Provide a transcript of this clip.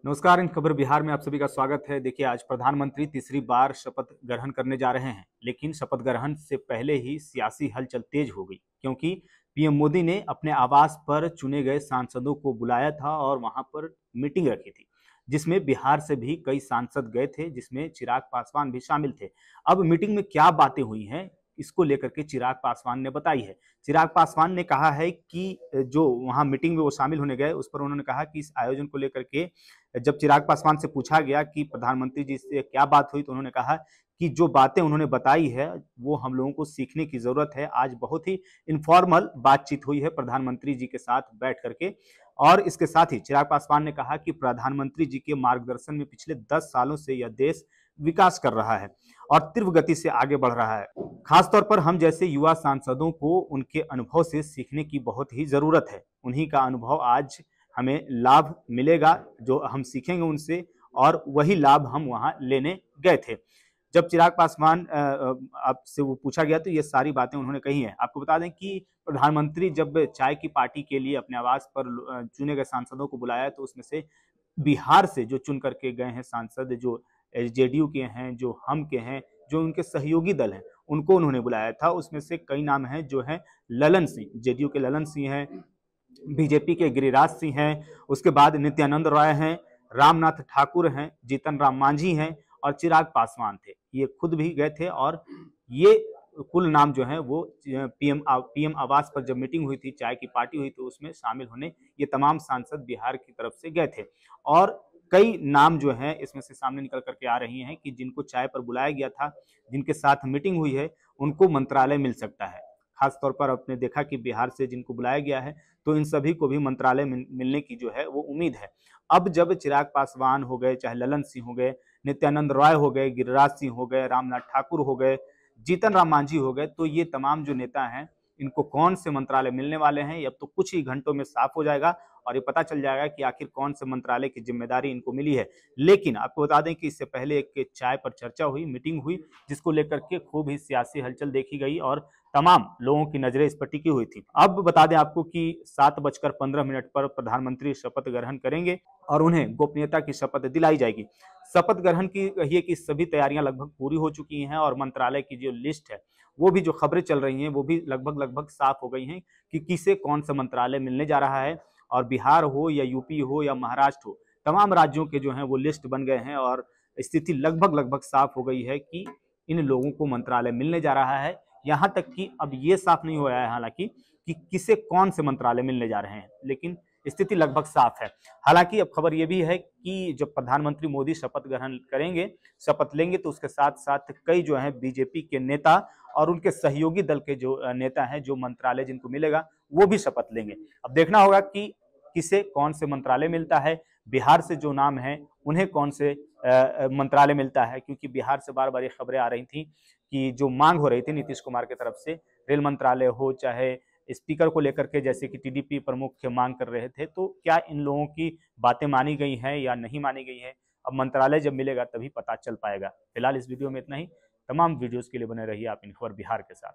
नमस्कार। इन खबर बिहार में आप सभी का स्वागत है। देखिए, आज प्रधानमंत्री तीसरी बार शपथ ग्रहण करने जा रहे हैं, लेकिन शपथ ग्रहण से पहले ही सियासी हलचल तेज हो गई, क्योंकि पीएम मोदी ने अपने आवास पर चुने गए सांसदों को बुलाया था और वहां पर मीटिंग रखी थी, जिसमें बिहार से भी कई सांसद गए थे, जिसमें चिराग पासवान भी शामिल थे। अब मीटिंग में क्या बातें हुई हैं, इसको लेकर के चिराग पासवान ने बताई है। चिराग पासवान ने कहा है कि जो वहां मीटिंग में वो शामिल होने गए, उस पर उन्होंने कहा कि इस आयोजन को लेकर के जब चिराग पासवान से पूछा गया कि प्रधानमंत्री जी से क्या बात हुई, तो उन्होंने कहा कि जो बातें उन्होंने बताई है वो हम लोगों को सीखने की जरूरत है। आज बहुत ही इनफॉर्मल बातचीत हुई है प्रधानमंत्री जी के साथ बैठ करके। और इसके साथ ही चिराग पासवान ने कहा कि प्रधानमंत्री जी के मार्गदर्शन में पिछले 10 सालों से यह देश विकास कर रहा है और तीव्र गति से आगे बढ़ रहा है। खासतौर पर हम जैसे युवा सांसदों को उनके अनुभव से सीखने की बहुत ही जरूरत है। उन्हीं का अनुभव आज हमें लाभ मिलेगा, जो हम सीखेंगे उनसे, और वही लाभ हम वहां लेने गए थे। जब चिराग पासवान आपसे वो पूछा गया तो ये सारी बातें उन्होंने कही हैं। आपको बता दें कि प्रधानमंत्री जब चाय की पार्टी के लिए अपने आवास पर चुने गए सांसदों को बुलाया, तो उसमें से बिहार से जो चुन करके गए हैं सांसद, जो जेडीयू के हैं, जो हम के हैं, जो उनके सहयोगी दल हैं, उनको उन्होंने बुलाया था। उसमें से कई नाम हैं जो हैं ललन सिंह, जेडीयू के ललन सिंह हैं, बीजेपी के गिरिराज सिंह हैं, उसके बाद नित्यानंद राय हैं, रामनाथ ठाकुर हैं, जीतन राम मांझी हैं और चिराग पासवान थे। ये खुद भी गए थे और ये कुल नाम जो है वो पीएम आवास पर जब मीटिंग हुई थी, चाय की पार्टी हुई, तो उसमें शामिल होने ये तमाम सांसद बिहार की तरफ से गए थे। और कई नाम जो हैं इसमें से सामने निकल करके आ रही हैं कि जिनको चाय पर बुलाया गया था, जिनके साथ मीटिंग हुई है, उनको मंत्रालय मिल सकता है। खासतौर पर आपने देखा कि बिहार से जिनको बुलाया गया है, तो इन सभी को भी मंत्रालय मिलने की जो है वो उम्मीद है। अब जब चिराग पासवान हो गए, चाहे ललन सिंह हो गए, नित्यानंद राय हो गए, गिरिराज सिंह हो गए, रामनाथ ठाकुर हो गए, जीतन राम मांझी हो गए, तो ये तमाम जो नेता हैं, इनको कौन से मंत्रालय मिलने वाले हैं, ये अब तो कुछ ही घंटों में साफ हो जाएगा और ये पता चल जाएगा कि आखिर कौन से मंत्रालय की जिम्मेदारी इनको मिली है। लेकिन आपको बता दें कि इससे पहले एक चाय पर चर्चा हुई, मीटिंग हुई, जिसको लेकर के खूब ही सियासी हलचल देखी गई और तमाम लोगों की नजरें इस पर टिकी हुई थी। अब बता दें आपको कि 7:15 पर प्रधानमंत्री शपथ ग्रहण करेंगे और उन्हें गोपनीयता की शपथ दिलाई जाएगी। शपथ ग्रहण की कहिए कि सभी तैयारियां लगभग पूरी हो चुकी हैं और मंत्रालय की जो लिस्ट है, वो भी जो खबरें चल रही हैं, वो भी लगभग साफ हो गई हैं कि किसे कौन सा मंत्रालय मिलने जा रहा है। और बिहार हो या यूपी हो या महाराष्ट्र हो, तमाम राज्यों के जो हैं वो लिस्ट बन गए हैं और स्थिति लगभग साफ हो गई है कि इन लोगों को मंत्रालय मिलने जा रहा है। यहां तक कि अब ये साफ नहीं हो रहा है हालांकि कि किसे कौन से मंत्रालय मिलने जा रहे हैं, लेकिन स्थिति लगभग साफ है। हालांकि अब खबर ये भी है कि जब प्रधानमंत्री मोदी शपथ ग्रहण करेंगे, शपथ लेंगे, तो उसके साथ साथ कई जो है बीजेपी के नेता और उनके सहयोगी दल के जो नेता हैं, जो मंत्रालय जिनको मिलेगा, वो भी शपथ लेंगे। अब देखना होगा कि किसे कौन से मंत्रालय मिलता है। बिहार से जो नाम है उन्हें कौन से मंत्रालय मिलता है, क्योंकि बिहार से बार बार ये खबरें आ रही थी कि जो मांग हो रही थी नीतीश कुमार की तरफ से, रेल मंत्रालय हो चाहे स्पीकर को लेकर के, जैसे कि टीडीपी प्रमुख मांग कर रहे थे, तो क्या इन लोगों की बातें मानी गई हैं या नहीं मानी गई हैं, अब मंत्रालय जब मिलेगा तभी पता चल पाएगा। फिलहाल इस वीडियो में इतना ही। तमाम वीडियोस के लिए बने रहिए आप इन खबर बिहार के साथ।